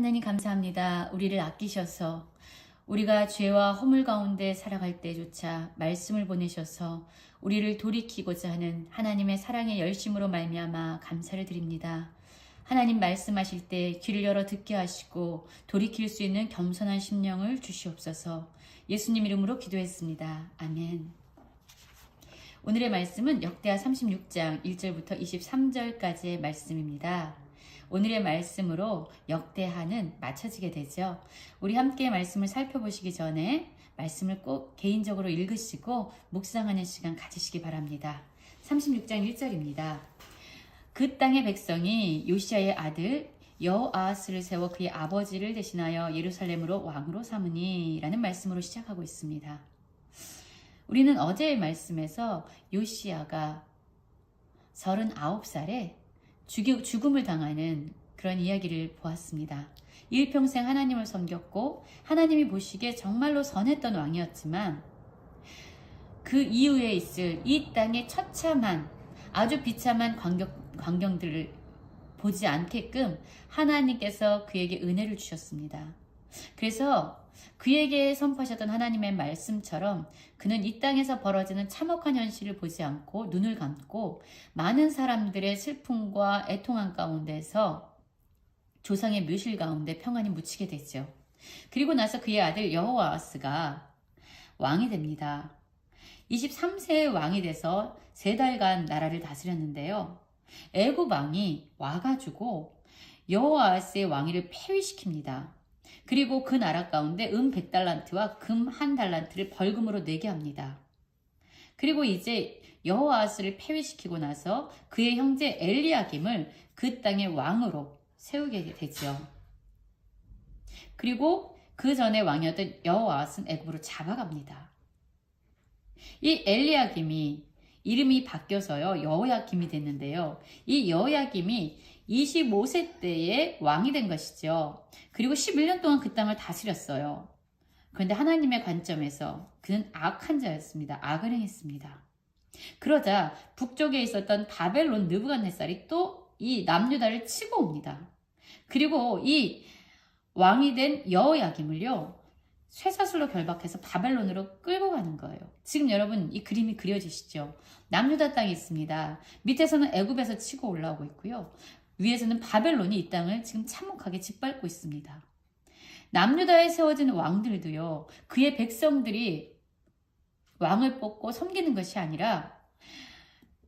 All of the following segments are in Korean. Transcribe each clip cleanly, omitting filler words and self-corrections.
하나님 감사합니다. 우리를 아끼셔서 우리가 죄와 허물 가운데 살아갈 때조차 말씀을 보내셔서 우리를 돌이키고자 하는 하나님의 사랑의 열심으로 말미암아 감사를 드립니다. 하나님 말씀하실 때 귀를 열어 듣게 하시고 돌이킬 수 있는 겸손한 심령을 주시옵소서. 예수님 이름으로 기도했습니다. 아멘. 오늘의 말씀은 역대하 36장 1절부터 23절까지의 말씀입니다. 오늘의 말씀으로 역대하는 마쳐지게 되죠. 우리 함께 말씀을 살펴보시기 전에 말씀을 꼭 개인적으로 읽으시고 묵상하는 시간 가지시기 바랍니다. 36장 1절입니다. 그 땅의 백성이 요시야의 아들 여호아하스를 세워 그의 아버지를 대신하여 예루살렘으로 왕으로 삼으니 라는 말씀으로 시작하고 있습니다. 우리는 어제의 말씀에서 요시야가 39살에 죽음을 당하는 그런 이야기를 보았습니다. 일평생 하나님을 섬겼고 하나님이 보시기에 정말로 선했던 왕이었지만 그 이후에 있을 이 땅의 처참한 아주 비참한 광경들을 보지 않게끔 하나님께서 그에게 은혜를 주셨습니다. 그래서 그에게 선포하셨던 하나님의 말씀처럼 그는 이 땅에서 벌어지는 참혹한 현실을 보지 않고 눈을 감고 많은 사람들의 슬픔과 애통함 가운데서 조상의 묘실 가운데 평안히 묻히게 되죠. 그리고 나서 그의 아들 여호아하스가 왕이 됩니다. 23세의 왕이 돼서 3달간 나라를 다스렸는데요. 애굽 왕이 와가지고 여호아하스의 왕위를 폐위시킵니다. 그리고 그 나라 가운데 100달란트와 금 1달란트를 벌금으로 내게 합니다. 그리고 이제 여호아하스를 폐위시키고 나서 그의 형제 엘리야김을 그 땅의 왕으로 세우게 되죠. 그리고 그 전에 왕이었던 여호아하스는 애굽으로 잡아갑니다. 이 엘리야김이 이름이 바뀌어서요 여호야김이 됐는데요. 이 여호야김이 25세 때에 왕이 된 것이죠. 그리고 11년 동안 그 땅을 다스렸어요. 그런데 하나님의 관점에서 그는 악한 자였습니다. 악을 행했습니다. 그러자 북쪽에 있었던 바벨론 느부갓네살이 또 이 남유다를 치고 옵니다. 그리고 이 왕이 된 여호야김을요 쇠사슬로 결박해서 바벨론으로 끌고 가는 거예요. 지금 여러분 이 그림이 그려지시죠? 남유다 땅이 있습니다. 밑에서는 애굽에서 치고 올라오고 있고요. 위에서는 바벨론이 이 땅을 지금 참혹하게 짓밟고 있습니다. 남유다에 세워진 왕들도요. 그의 백성들이 왕을 뽑고 섬기는 것이 아니라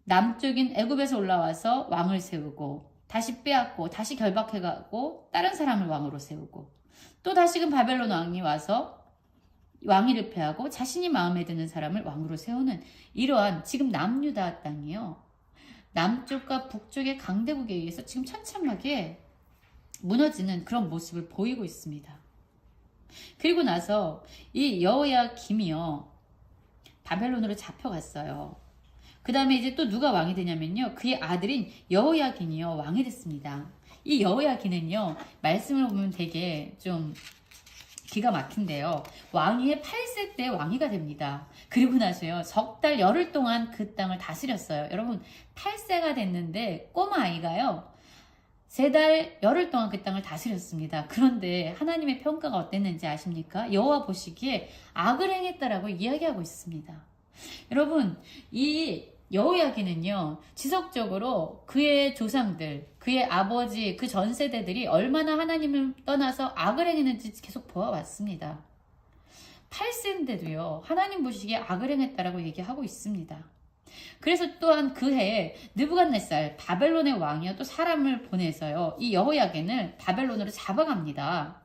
남쪽인 애굽에서 올라와서 왕을 세우고 다시 빼앗고 다시 결박해가고 다른 사람을 왕으로 세우고 또 다시금 바벨론 왕이 와서 왕위를 폐하고 자신이 마음에 드는 사람을 왕으로 세우는 이러한 지금 남유다 땅이요. 남쪽과 북쪽의 강대국에 의해서 지금 처참하게 무너지는 그런 모습을 보이고 있습니다. 그리고 나서 이 여호야김이요 바벨론으로 잡혀갔어요. 그 다음에 이제 또 누가 왕이 되냐면요 그의 아들인 여호야긴이요 왕이 됐습니다. 이 여호야긴은요 말씀을 보면 되게 좀 기가 막힌데요. 왕위의 8세 때 왕위가 됩니다. 그리고 나서요 석 달 열흘 동안 그 땅을 다스렸어요. 여러분 8세가 됐는데 꼬마 아이가요 3달 열흘 동안 그 땅을 다스렸습니다. 그런데 하나님의 평가가 어땠는지 아십니까? 여호와 보시기에 악을 행했다라고 이야기하고 있습니다. 여러분 이 여호야긴은요 지속적으로 그의 조상들 그의 아버지 그 전 세대들이 얼마나 하나님을 떠나서 악을 행했는지 계속 보아왔습니다. 8세인데도요 하나님 보시기에 악을 행했다라고 얘기하고 있습니다. 그래서 또한 그 해에 느부갓네살 바벨론의 왕이요 또 사람을 보내서요 이 여호야긴을 바벨론으로 잡아갑니다.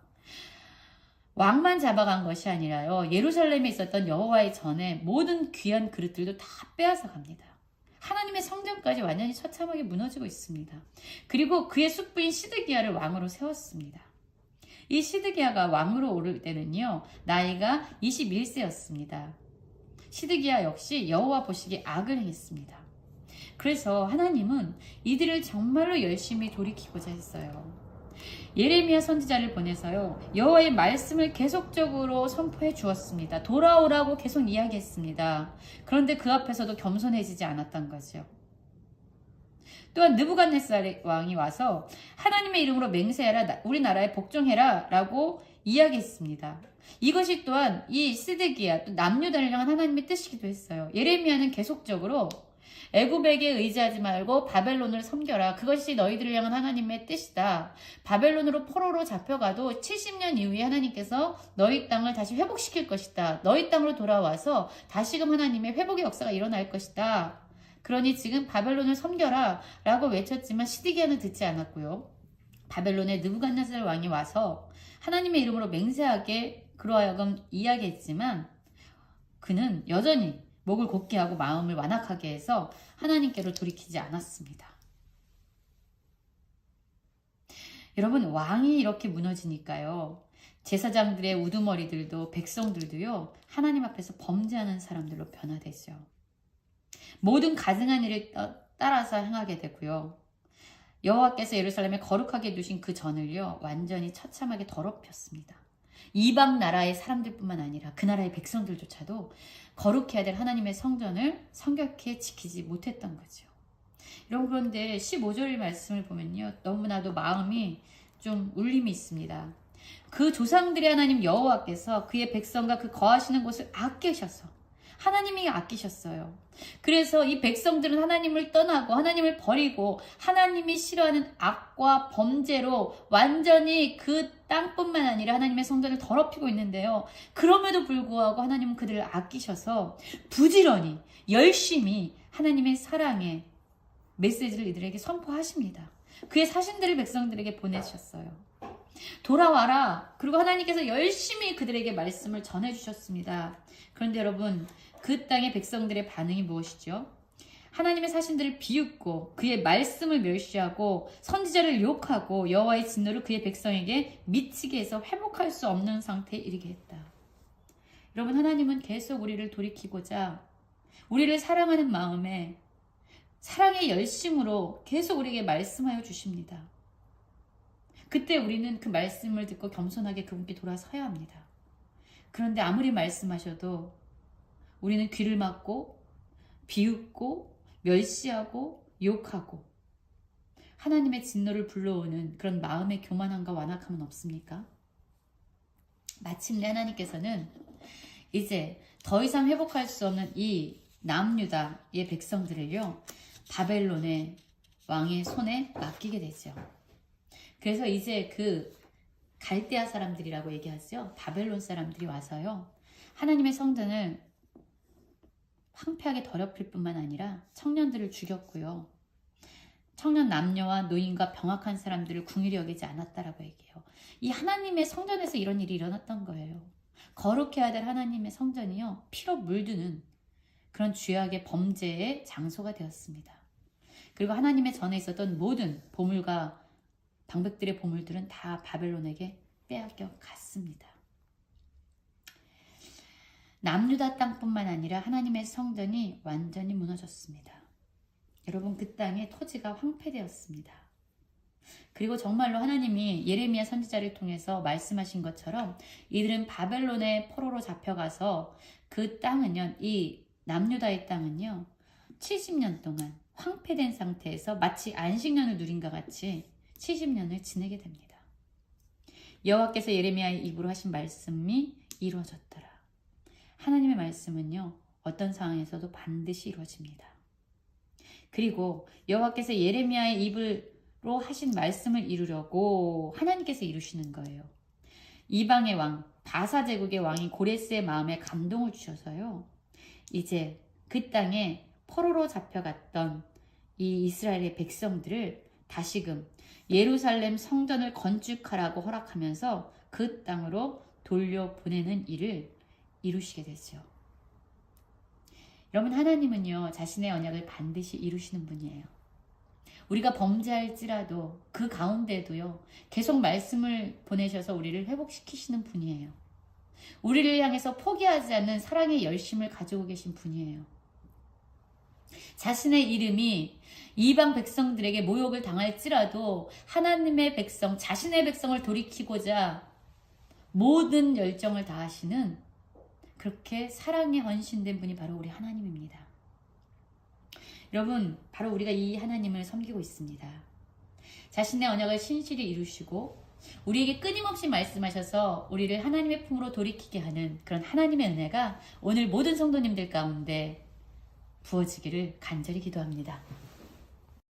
왕만 잡아간 것이 아니라요 예루살렘에 있었던 여호와의 전에 모든 귀한 그릇들도 다 빼앗아 갑니다. 하나님의 성전까지 완전히 처참하게 무너지고 있습니다. 그리고 그의 숙부인 시드기야를 왕으로 세웠습니다. 이 시드기야가 왕으로 오를 때는요 나이가 21세였습니다. 시드기야 역시 여호와 보시기에 악을 행했습니다. 그래서 하나님은 이들을 정말로 열심히 돌이키고자 했어요. 예레미야 선지자를 보내서요 여호와의 말씀을 계속적으로 선포해 주었습니다. 돌아오라고 계속 이야기했습니다. 그런데 그 앞에서도 겸손해지지 않았던 거죠. 또한 느부갓네살 왕이 와서 하나님의 이름으로 맹세하라, 우리나라에 복종해라 라고 이야기했습니다. 이것이 또한 이 시드기야, 또 남유다를 향한 하나님의 뜻이기도 했어요. 예레미야는 계속적으로 애굽에게 의지하지 말고 바벨론을 섬겨라. 그것이 너희들을 향한 하나님의 뜻이다. 바벨론으로 포로로 잡혀가도 70년 이후에 하나님께서 너희 땅을 다시 회복시킬 것이다. 너희 땅으로 돌아와서 다시금 하나님의 회복의 역사가 일어날 것이다. 그러니 지금 바벨론을 섬겨라 라고 외쳤지만 시드기야는 듣지 않았고요. 바벨론의 느부갓네살 왕이 와서 하나님의 이름으로 맹세하게 그러하여금 이야기했지만 그는 여전히 목을 곧게 하고 마음을 완악하게 해서 하나님께로 돌이키지 않았습니다. 여러분, 왕이 이렇게 무너지니까요. 제사장들의 우두머리들도 백성들도요. 하나님 앞에서 범죄하는 사람들로 변화되죠. 모든 가증한 일을 따라서 행하게 되고요. 여호와께서 예루살렘에 거룩하게 두신 그 전을요. 완전히 처참하게 더럽혔습니다. 이방 나라의 사람들뿐만 아니라 그 나라의 백성들조차도 거룩해야 될 하나님의 성전을 성결케 지키지 못했던 거죠. 여러분, 그런데 15절 말씀을 보면요. 너무나도 마음이 좀 울림이 있습니다. 그 조상들의 하나님 여호와께서 그의 백성과 그 거하시는 곳을 아끼셔서 하나님이 아끼셨어요. 그래서 이 백성들은 하나님을 떠나고 하나님을 버리고 하나님이 싫어하는 악과 범죄로 완전히 그 땅뿐만 아니라 하나님의 성전을 더럽히고 있는데요. 그럼에도 불구하고 하나님은 그들을 아끼셔서 부지런히 열심히 하나님의 사랑의 메시지를 이들에게 선포하십니다. 그의 사신들을 백성들에게 보내셨어요. 돌아와라. 그리고 하나님께서 열심히 그들에게 말씀을 전해주셨습니다. 그런데 여러분, 그 땅의 백성들의 반응이 무엇이죠? 하나님의 사신들을 비웃고 그의 말씀을 멸시하고 선지자를 욕하고 여호와의 진노를 그의 백성에게 미치게 해서 회복할 수 없는 상태에 이르게 했다. 여러분, 하나님은 계속 우리를 돌이키고자 우리를 사랑하는 마음에 사랑의 열심으로 계속 우리에게 말씀하여 주십니다. 그때 우리는 그 말씀을 듣고 겸손하게 그분께 돌아서야 합니다. 그런데 아무리 말씀하셔도 우리는 귀를 막고 비웃고 멸시하고 욕하고 하나님의 진노를 불러오는 그런 마음의 교만함과 완악함은 없습니까? 마침내 하나님께서는 이제 더 이상 회복할 수 없는 이 남유다의 백성들을요, 바벨론의 왕의 손에 맡기게 되죠. 그래서 이제 그 갈대아 사람들이라고 얘기하죠. 바벨론 사람들이 와서요, 하나님의 성전을 황폐하게 더럽힐 뿐만 아니라 청년들을 죽였고요. 청년 남녀와 노인과 병학한 사람들을 궁일히 여기지 않았다라고 얘기해요. 이 하나님의 성전에서 이런 일이 일어났던 거예요. 거룩해야 될 하나님의 성전이요, 피로 물드는 그런 죄악의 범죄의 장소가 되었습니다. 그리고 하나님의 전에 있었던 모든 보물과 방백들의 보물들은 다 바벨론에게 빼앗겨 갔습니다. 남유다 땅뿐만 아니라 하나님의 성전이 완전히 무너졌습니다. 여러분, 그 땅의 토지가 황폐되었습니다. 그리고 정말로 하나님이 예레미야 선지자를 통해서 말씀하신 것처럼 이들은 바벨론의 포로로 잡혀가서 그 땅은요, 이 남유다의 땅은요, 70년 동안 황폐된 상태에서 마치 안식년을 누린 것 같이 70년을 지내게 됩니다. 여호와께서 예레미야의 입으로 하신 말씀이 이루어졌더라. 하나님의 말씀은요, 어떤 상황에서도 반드시 이루어집니다. 그리고 여호와께서 예레미야의 입으로 하신 말씀을 이루려고 하나님께서 이루시는 거예요. 이방의 왕, 바사 제국의 왕인 고레스의 마음에 감동을 주셔서요, 이제 그 땅에 포로로 잡혀갔던 이 이스라엘의 백성들을 다시금 예루살렘 성전을 건축하라고 허락하면서 그 땅으로 돌려보내는 일을 이루시게 되죠. 여러분, 하나님은요, 자신의 언약을 반드시 이루시는 분이에요. 우리가 범죄할지라도 그 가운데도요, 계속 말씀을 보내셔서 우리를 회복시키시는 분이에요. 우리를 향해서 포기하지 않는 사랑의 열심을 가지고 계신 분이에요. 자신의 이름이 이방 백성들에게 모욕을 당할지라도 하나님의 백성, 자신의 백성을 돌이키고자 모든 열정을 다하시는, 그렇게 사랑에 헌신된 분이 바로 우리 하나님입니다. 여러분, 바로 우리가 이 하나님을 섬기고 있습니다. 자신의 언약을 신실히 이루시고 우리에게 끊임없이 말씀하셔서 우리를 하나님의 품으로 돌이키게 하는 그런 하나님의 은혜가 오늘 모든 성도님들 가운데 부어지기를 간절히 기도합니다.